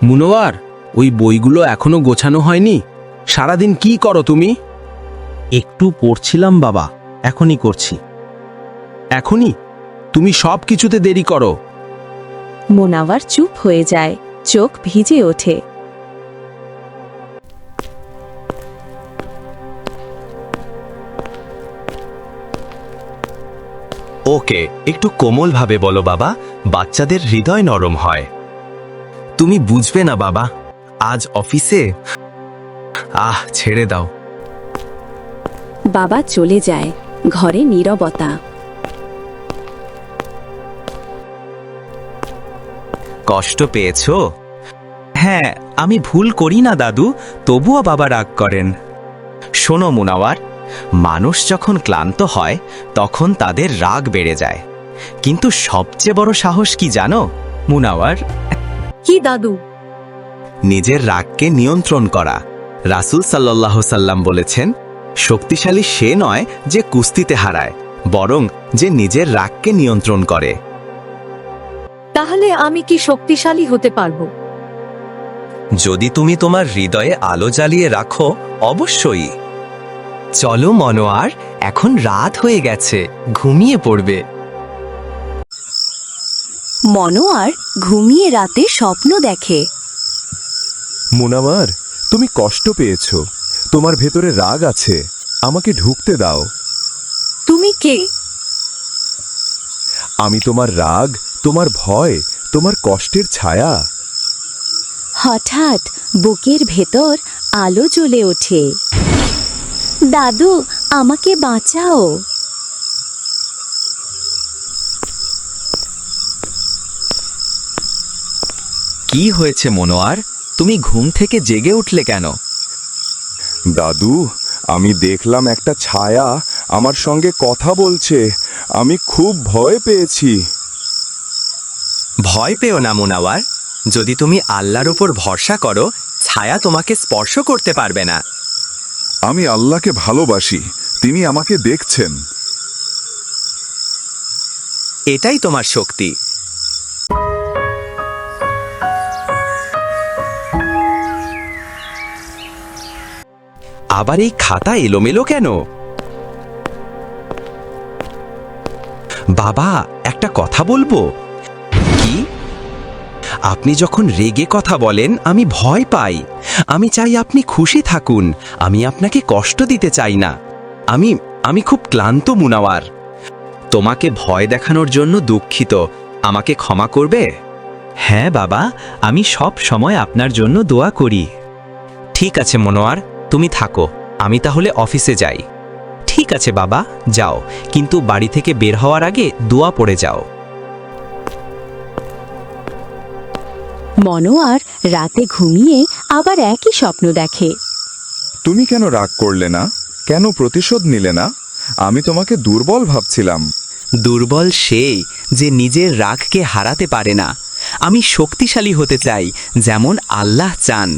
মুনওয়ার, ওই বইগুলো এখনো গোছানো হয়নি? সারাদিন কি করো তুমি? একটু পড়ছিলাম বাবা, এখনই করছি। এখনই? তুমি সব কিছুতে দেরি করো। মোনাওয়ার চুপ হয়ে যায়, চোখ ভিজে ওঠে। ওকে একটু কোমলভাবে বলো বাবা, বাচ্চাদের হৃদয় নরম হয়। তুমি বুঝবে না বাবা, আজ অফিসে ছেড়ে দাও। বাবা চলে যায়, ঘরে নীরবতা। কষ্ট পেয়েছো? হ্যাঁ, আমি ভুল করি না দাদু, তবুও বাবা রাগ করেন। শোনো মুনাওয়ার, মানুষ যখন ক্লান্ত হয় তখন তাদের রাগ বেড়ে যায়, কিন্তু সবচেয়ে বড় সাহস কি জানো মুনাওয়ার? কি দাদু? নিজের রাগকে নিয়ন্ত্রণ করা। রাসূল সাল্লাল্লাহু সাল্লাম বলেছেন, শক্তিশালী সে নয় যে কুস্তিতে হারায়, বরং যে নিজের রাগকে নিয়ন্ত্রণ করে। তাহলে আমি কি শক্তিশালী হতে পারবো? যদি তুমি তোমার হৃদয়ে আলো জ্বালিয়ে রাখো, অবশ্যই। চলো মনোয়ার, এখন রাত হয়ে গেছে, ঘুমিয়ে পড়বে। মনোয়ার ঘুমিয়ে রাতে স্বপ্ন দেখে। মুনাওয়ার, তুমি কষ্ট পেয়েছো, তোমার ভেতরে রাগ আছে, আমাকে ঢুকতে দাও। তুমি কে? আমি তোমার রাগ, তোমার ভয়, তোমার কষ্টের ছায়া। হঠাৎ বুকের ভেতর আলো জ্বলে ওঠে। দাদু, আমাকে বাঁচাও। কি হয়েছে মনোয়ার, তুমি ঘুম থেকে জেগে উঠলে কেন? দাদু, আমি দেখলাম একটা ছায়া আমার সঙ্গে কথা বলছে, আমি খুব ভয় পেয়েছি। ভয় পেও না মুনাওয়ার, যদি তুমি আল্লাহর উপর ভরসা করো, ছায়া তোমাকে স্পর্শ করতে পারবে না। আমি আল্লাহকে ভালোবাসি, তিনি আমাকে দেখছেন। এটাই তোমার শক্তি। আবার এই খাতা এলোমেলো কেন? বাবা, একটা কথা বলবো। কি? আপনি যখন রেগে কথা বলেন আমি ভয় পাই। আমি চাই আপনি খুশি থাকুন, আমি আপনাকে কষ্ট দিতে চাই না। আমি খুব ক্লান্ত মুনাওয়ার। তোমাকে ভয় দেখানোর জন্য দুঃখিত, আমাকে ক্ষমা করবে? হ্যাঁ বাবা, আমি সব সময় আপনার জন্য দোয়া করি। ঠিক আছে মনোয়ার, তুমি থাকো, আমি তাহলে অফিসে যাই। ঠিক আছে বাবা, যাও, কিন্তু বাড়ি থেকে বের হওয়ার আগে দোয়া পড়ে যাও। মনোয়ার রাতে ঘুমিয়ে আবার একই স্বপ্ন দেখে। তুমি কেন রাগ করলে না? কেন প্রতিশোধ নিলে না? আমি তোমাকে দুর্বল ভাবছিলাম। দুর্বল সেই যে নিজের রাগকে হারাতে পারে না। আমি শক্তিশালী হতে চাই, যেমন আল্লাহ চান।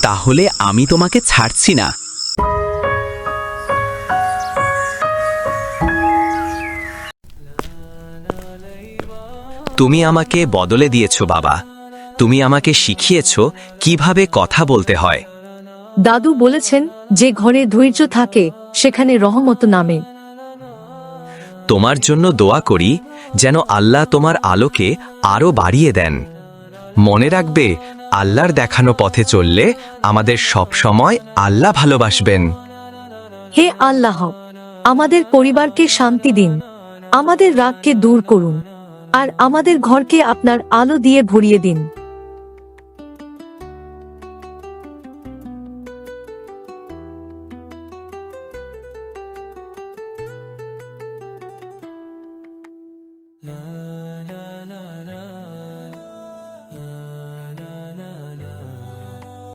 তাহলে আমি তোমাকে ছাড়ছি না। তুমি আমাকে বদলে দিয়েছো বাবা, তুমি আমাকে শিখিয়েছো কিভাবে কথা বলতে হয়। দাদু বলেছেন, যে ঘরে ধৈর্য থাকে সেখানে রহমত নামে। তোমার জন্য দোয়া করি যেন আল্লাহ তোমার আলোকে আরো বাড়িয়ে দেন। মনে রাখবে, আল্লাহর দেখানো পথে চললে আমাদের সব সময় আল্লাহ ভালোবাসবেন। হে আল্লাহ, আমাদের পরিবারকে শান্তি দিন, আমাদের রাগকে দূর করুন, আর আমাদের ঘরকে আপনার আলো দিয়ে ভরিয়ে দিন।